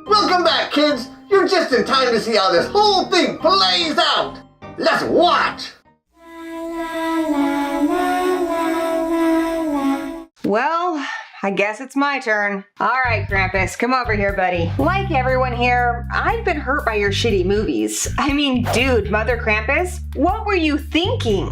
Welcome back, kids! You're just in time to see how this whole thing plays out! Let's watch! Well, I guess it's my turn. Alright, Krampus, come over here, buddy. Like everyone here, I've been hurt by your shitty movies. I mean, dude, Mother Krampus, what were you thinking?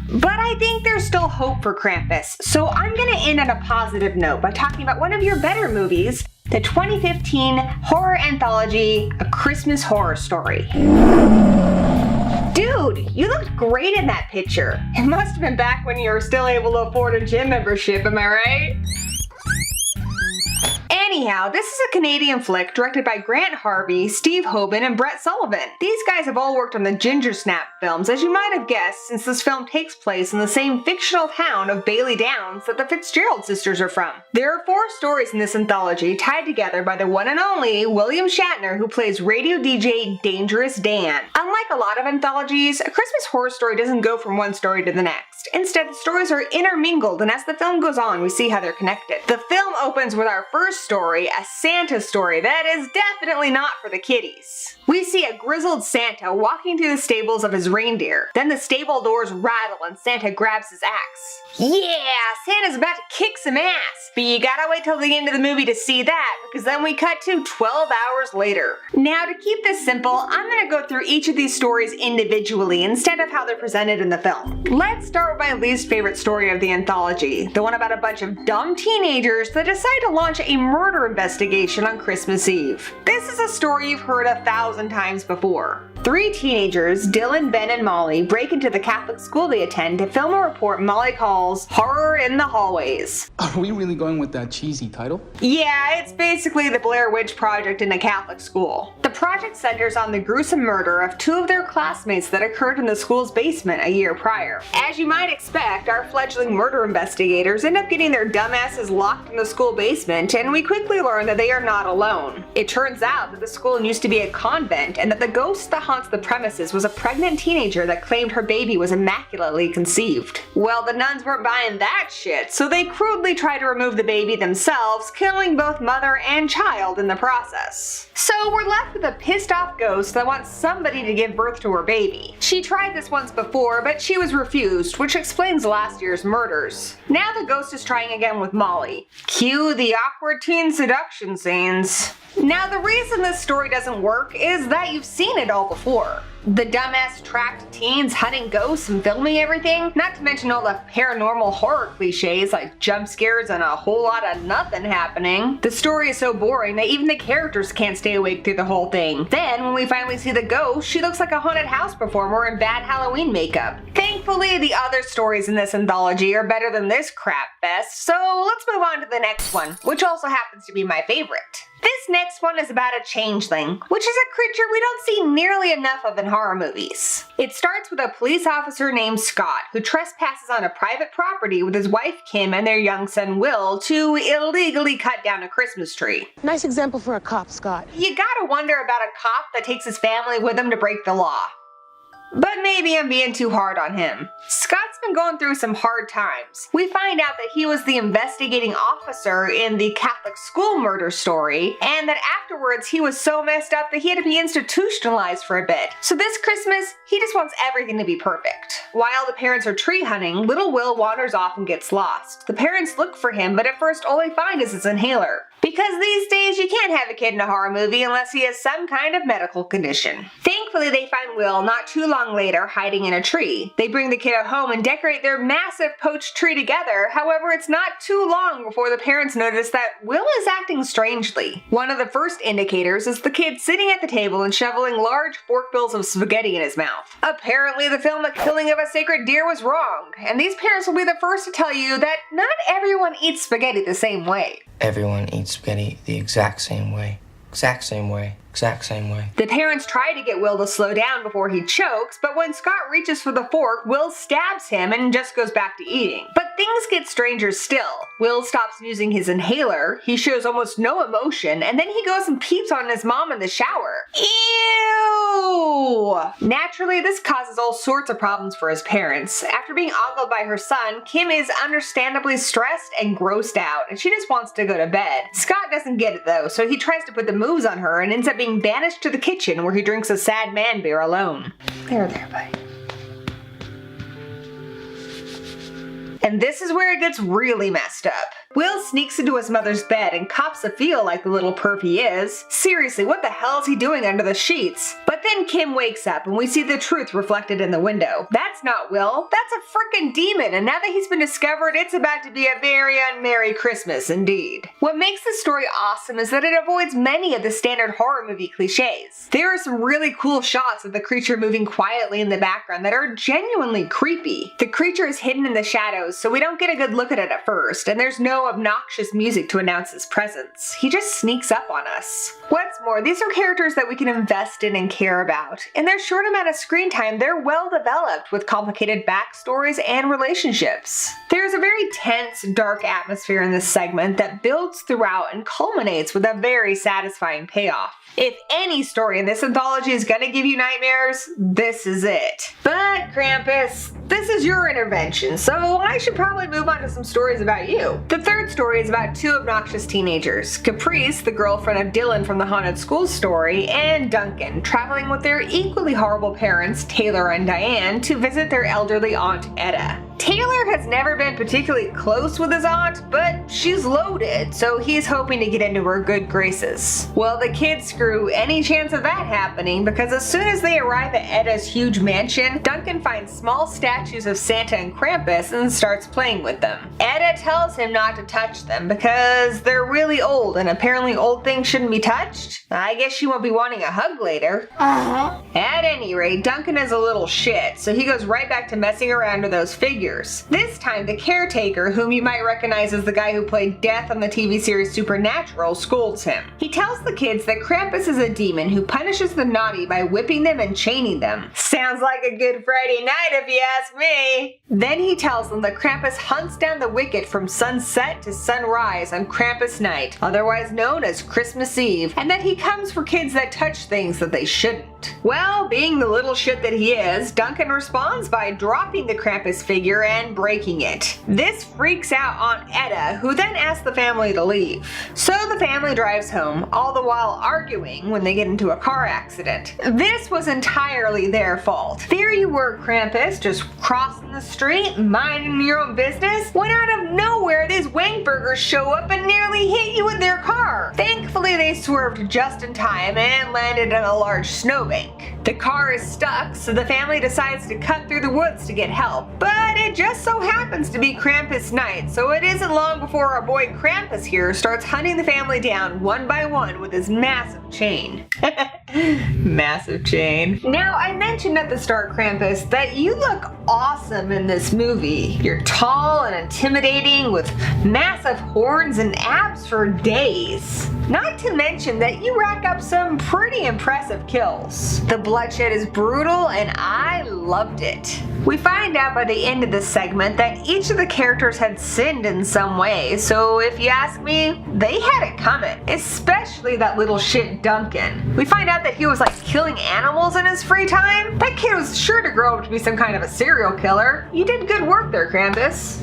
But I think there's still hope for Krampus, so I'm gonna end on a positive note by talking about one of your better movies, the 2015 horror anthology, A Christmas Horror Story. Dude, you looked great in that picture. It must have been back when you were still able to afford a gym membership, am I right? Anyhow, this is a Canadian flick directed by Grant Harvey, Steve Hoban, and Brett Sullivan. These guys have all worked on the Ginger Snap films, as you might have guessed, since this film takes place in the same fictional town of Bailey Downs that the Fitzgerald sisters are from. There are 4 stories in this anthology tied together by the one and only William Shatner, who plays radio DJ Dangerous Dan. Unlike a lot of anthologies, A Christmas Horror Story doesn't go from one story to the next. Instead, the stories are intermingled, and as the film goes on, we see how they're connected. The film opens with our first story, a Santa story that is definitely not for the kiddies. We see a grizzled Santa walking through the stables of his reindeer. Then the stable doors rattle and Santa grabs his axe. Yeah, Santa's about to kick some ass! But you gotta wait till the end of the movie to see that, because then we cut to 12 hours later. Now, to keep this simple, I'm gonna go through each of these stories individually instead of how they're presented in the film. Let's start with my least favorite story of the anthology, the one about a bunch of dumb teenagers that decide to launch a murder investigation on Christmas Eve. This is a story you've heard 1,000 times before. 3 teenagers, Dylan, Ben, and Molly, break into the Catholic school they attend to film a report Molly calls Horror in the Hallways. Are we really going with that cheesy title? Yeah, it's basically the Blair Witch Project in a Catholic school. The project centers on the gruesome murder of 2 of their classmates that occurred in the school's basement a year prior. As you might expect, our fledgling murder investigators end up getting their dumbasses locked in the school basement, and we quickly learn that they are not alone. It turns out that the school used to be a convent, and that the ghost that haunts the premises was a pregnant teenager that claimed her baby was immaculately conceived. Well, the nuns weren't buying that shit, so they crudely try to remove the baby themselves, killing both mother and child in the process. So we're left with a pissed off ghost that wants somebody to give birth to her baby. She tried this once before, but she was refused, which explains last year's murders. Now the ghost is trying again with Molly. Cue the awkward teen seduction scenes. Now, the reason this story doesn't work is that you've seen it all before. The dumbass tracked teens hunting ghosts and filming everything, not to mention all the paranormal horror cliches like jump scares and a whole lot of nothing happening. The story is so boring that even the characters can't stay awake through the whole thing. Then, when we finally see the ghost, she looks like a haunted house performer in bad Halloween makeup. Thankfully, the other stories in this anthology are better than this crap fest, so let's move on to the next one, which also happens to be my favorite. This next one is about a changeling, which is a creature we don't see nearly enough of in horror movies. It starts with a police officer named Scott, who trespasses on a private property with his wife Kim and their young son Will to illegally cut down a Christmas tree. Nice example for a cop, Scott. You gotta wonder about a cop that takes his family with him to break the law. But maybe I'm being too hard on him. Scott's been going through some hard times. We find out that he was the investigating officer in the Catholic school murder story, and that afterwards he was so messed up that he had to be institutionalized for a bit. So this Christmas, he just wants everything to be perfect. While the parents are tree hunting, little Will wanders off and gets lost. The parents look for him, but at first all they find is his inhaler. Because these days you can't have a kid in a horror movie unless he has some kind of medical condition. Thankfully, they find Will not too long later hiding in a tree. They bring the kiddo home and decorate their massive poached tree together. However, it's not too long before the parents notice that Will is acting strangely. One of the first indicators is the kid sitting at the table and shoveling large forkfuls of spaghetti in his mouth. Apparently, the film The Killing of a Sacred Deer was wrong, and these parents will be the first to tell you that not everyone eats spaghetti the same way. Everyone eats spaghetti the exact same way. Exact same way. exact same way. The parents try to get Will to slow down before he chokes, but when Scott reaches for the fork, Will stabs him and just goes back to eating. But things get stranger still. Will stops using his inhaler, he shows almost no emotion, and then he goes and peeps on his mom in the shower. Ew! Naturally, this causes all sorts of problems for his parents. After being ogled by her son, Kim is understandably stressed and grossed out, and she just wants to go to bed. Scott doesn't get it though, so he tries to put the moves on her and ends up being banished to the kitchen where he drinks a sad man beer alone. There, buddy. And this is where it gets really messed up. Will sneaks into his mother's bed and cops a feel like the little perp he is. Seriously, what the hell is he doing under the sheets? But then Kim wakes up and we see the truth reflected in the window. That's not Will, that's a frickin' demon, and now that he's been discovered, it's about to be a very unmerry Christmas indeed. What makes this story awesome is that it avoids many of the standard horror movie cliches. There are some really cool shots of the creature moving quietly in the background that are genuinely creepy. The creature is hidden in the shadows, so we don't get a good look at it at first, and there's no obnoxious music to announce his presence. He just sneaks up on us. What's more, these are characters that we can invest in and care about. In their short amount of screen time, they're well developed with complicated backstories and relationships. There's a very tense, dark atmosphere in this segment that builds throughout and culminates with a very satisfying payoff. If any story in this anthology is gonna give you nightmares, this is it. But Krampus, this is your intervention, so I should probably move on to some stories about you. The third story is about two obnoxious teenagers, Caprice, the girlfriend of Dylan from the Haunted School story, and Duncan, traveling with their equally horrible parents, Taylor and Diane, to visit their elderly aunt, Etta. Taylor has never been particularly close with his aunt, but she's loaded, so he's hoping to get into her good graces. Well, the kids screw any chance of that happening because as soon as they arrive at Etta's huge mansion, Duncan finds small statues of Santa and Krampus and starts playing with them. Etta tells him not to touch them because they're really old and apparently old things shouldn't be touched. I guess she won't be wanting a hug later. At any rate, Duncan is a little shit, so he goes right back to messing around with those figures. This time, the caretaker, whom you might recognize as the guy who played Death on the TV series Supernatural, scolds him. He tells the kids that Krampus is a demon who punishes the naughty by whipping them and chaining them. Sounds like a good Friday night if you ask me. Then he tells them that Krampus hunts down the wicked from sunset to sunrise on Krampus night, otherwise known as Christmas Eve, and that he comes for kids that touch things that they shouldn't. Well, being the little shit that he is, Duncan responds by dropping the Krampus figure and breaking it. This freaks out Aunt Etta, who then asks the family to leave. So the family drives home, all the while arguing when they get into a car accident. This was entirely their fault. There you were, Krampus, just crossing the street, minding your own business, when out of nowhere these wankburgers show up and nearly hit you with their car. Thankfully they swerved just in time and landed in a large snowbank. The car is stuck, so the family decides to cut through the woods to get help, but it just so happens to be Krampus night, so it isn't long before our boy Krampus here starts hunting the family down one by one with his massive chain. Massive chain. Now, I mentioned at the start, Krampus, that you look awesome in this movie. You're tall and intimidating with massive horns and abs for days. Not to mention that you rack up some pretty impressive kills. The bloodshed is brutal and I loved it. We find out by the end of this segment that each of the characters had sinned in some way, so if you ask me, they had it coming. Especially that little shit Duncan. We find out that he was like killing animals in his free time. That kid was sure to grow up to be some kind of a serial killer. You did good work there, Krampus.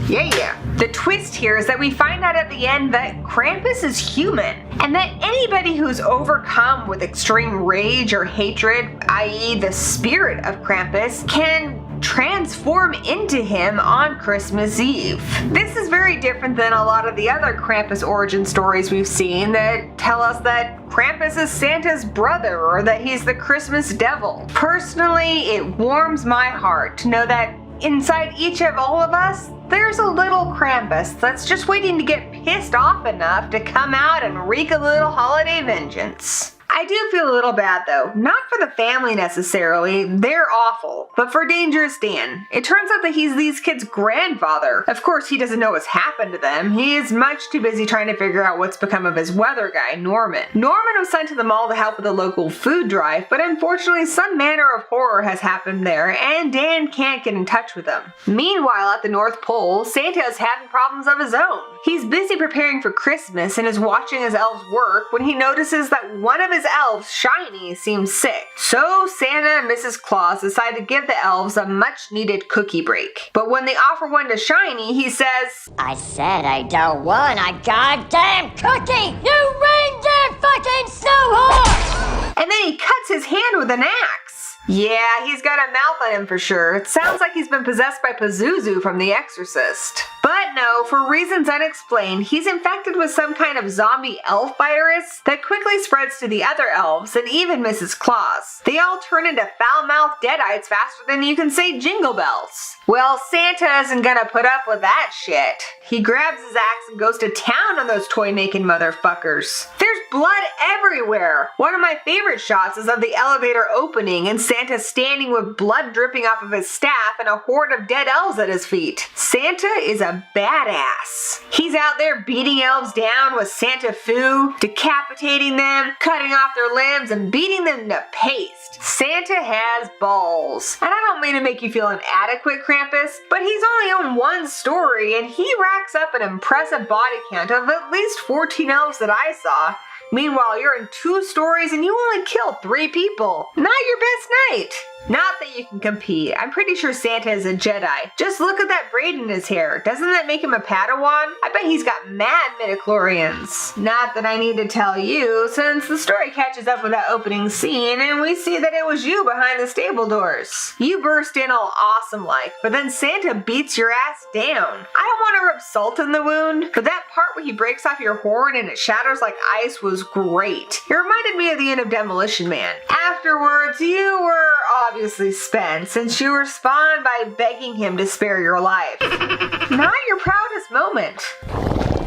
Yeah. The twist here is that we find out at the end that Krampus is human, and that anybody who's overcome with extreme rage or hatred, i.e. the spirit of Krampus, can transform into him on Christmas Eve. This is very different than a lot of the other Krampus origin stories we've seen that tell us that Krampus is Santa's brother or that he's the Christmas devil. Personally, it warms my heart to know that inside each of all of us, there's a little Krampus that's just waiting to get pissed off enough to come out and wreak a little holiday vengeance. I do feel a little bad though. Not for the family necessarily, they're awful, but for Dangerous Dan. It turns out that he's these kids' grandfather. Of course, he doesn't know what's happened to them. He is much too busy trying to figure out what's become of his weather guy, Norman. Norman was sent to the mall to help with a local food drive, but unfortunately some manner of horror has happened there, and Dan can't get in touch with him. Meanwhile, at the North Pole, Santa is having problems of his own. He's busy preparing for Christmas and is watching his elves work when he notices that one of his elves, Shiny, seems sick. So Santa and Mrs. Claus decide to give the elves a much-needed cookie break. But when they offer one to Shiny, he says, I said I don't want a goddamn cookie, you reindeer fucking snow horse! And then he cuts his hand with an axe. Yeah, he's got a mouth on him for sure. It sounds like he's been possessed by Pazuzu from The Exorcist. But no, for reasons unexplained, he's infected with some kind of zombie elf virus that quickly spreads to the other elves and even Mrs. Claus. They all turn into foul-mouthed deadites faster than you can say jingle bells. Well, Santa isn't gonna put up with that shit. He grabs his axe and goes to town on those toy-making motherfuckers. There's blood everywhere. One of my favorite shots is of the elevator opening and Santa standing with blood dripping off of his staff and a horde of dead elves at his feet. Santa is a badass. He's out there beating elves down with Santa Foo, decapitating them, cutting off their limbs, and beating them to paste. Santa has balls. And I don't mean to make you feel inadequate, Krampus, but he's only on one story and he racks up an impressive body count of at least 14 elves that I saw. Meanwhile, you're in 2 stories and you only killed 3 people. Not your best night. Not that you can compete. I'm pretty sure Santa is a Jedi. Just look at that braid in his hair. Doesn't that make him a Padawan? I bet he's got mad midichlorians. Not that I need to tell you, since the story catches up with that opening scene and we see that it was you behind the stable doors. You burst in all awesome-like, but then Santa beats your ass down. I don't want to rub salt in the wound, but that part where he breaks off your horn and it shatters like ice was great. It reminded me of the end of Demolition Man. Afterwards, you were obviously spent since you were spawned by begging him to spare your life. Not your proudest moment.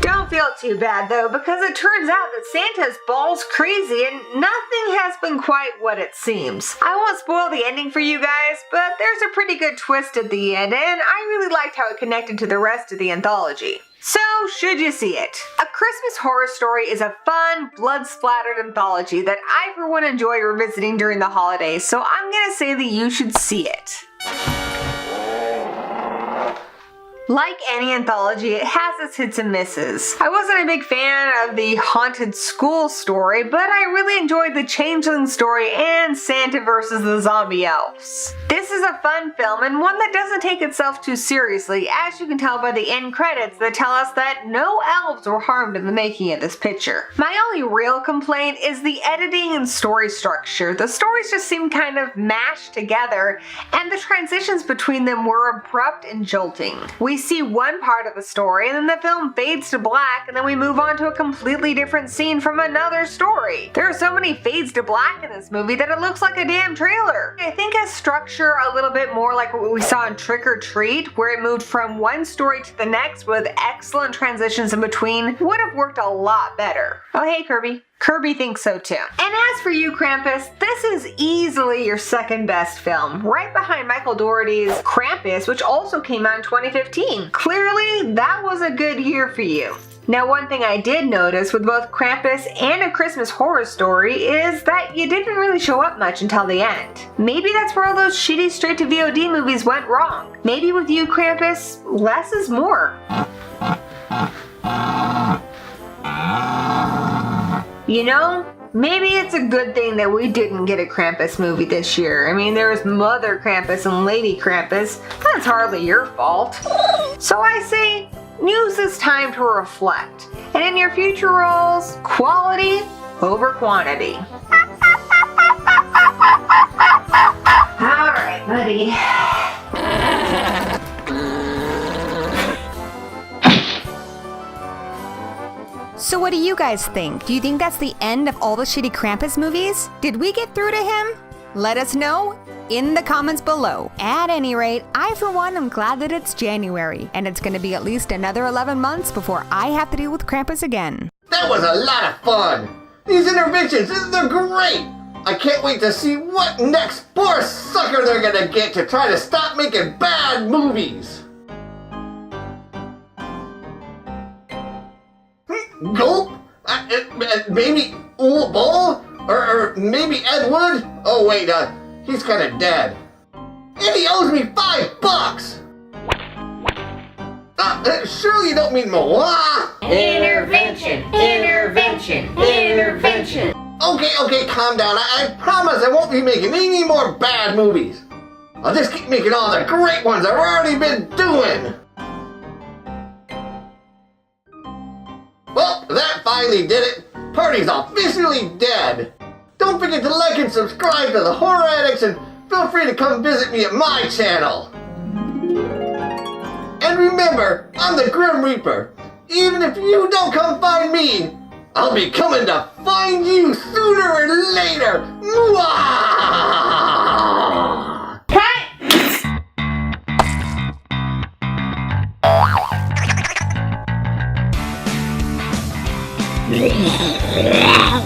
Don't feel too bad though, because it turns out that Santa's balls crazy and nothing has been quite what it seems. I won't spoil the ending for you guys, but there's a pretty good twist at the end and I really liked how it connected to the rest of the anthology. So, should you see it? A Christmas Horror Story is a fun, blood-splattered anthology that I for one enjoy revisiting during the holidays, so I'm gonna say that you should see it. Like any anthology, it has its hits and misses. I wasn't a big fan of the haunted school story, but I really enjoyed the changeling story and Santa versus the zombie elves. This is a fun film and one that doesn't take itself too seriously, as you can tell by the end credits that tell us that no elves were harmed in the making of this picture. My only real complaint is the editing and story structure. The stories just seem kind of mashed together, and the transitions between them were abrupt and jolting. We see one part of the story and then the film fades to black and then we move on to a completely different scene from another story. There are so many fades to black in this movie that it looks like a damn trailer. I think a structure a little bit more like what we saw in Trick or Treat, where it moved from one story to the next with excellent transitions in between, would have worked a lot better. Oh hey Kirby. Kirby thinks so too. And as for you, Krampus, this is easily your second best film, right behind Michael Dougherty's Krampus, which also came out in 2015. Clearly, that was a good year for you. Now, one thing I did notice with both Krampus and A Christmas Horror Story is that you didn't really show up much until the end. Maybe that's where all those shitty straight-to-VOD movies went wrong. Maybe with you, Krampus, less is more. You know, maybe it's a good thing that we didn't get a Krampus movie this year. I mean, there was Mother Krampus and Lady Krampus. That's hardly your fault. So I say, use this time to reflect. And in your future roles, quality over quantity. Alright, buddy. So what do you guys think? Do you think that's the end of all the shitty Krampus movies? Did we get through to him? Let us know in the comments below. At any rate, I for one am glad that it's January, and it's gonna be at least another 11 months before I have to deal with Krampus again. That was a lot of fun. These interventions, they're great! I can't wait to see what next poor sucker they're gonna get to try to stop making bad movies! Gulp? Maybe Ool Bull? Or maybe Ed Wood? Oh wait, he's kinda dead. And he owes me $5! Surely you don't mean Moa? Intervention! Intervention! Intervention! Okay, calm down. I promise I won't be making any more bad movies. I'll just keep making all the great ones I've already been doing. Well, that finally did it. Party's officially dead. Don't forget to like and subscribe to the Horror Addicts, and feel free to come visit me at my channel. And remember, I'm the Grim Reaper. Even if you don't come find me, I'll be coming to find you sooner or later. Mwah! Yeah.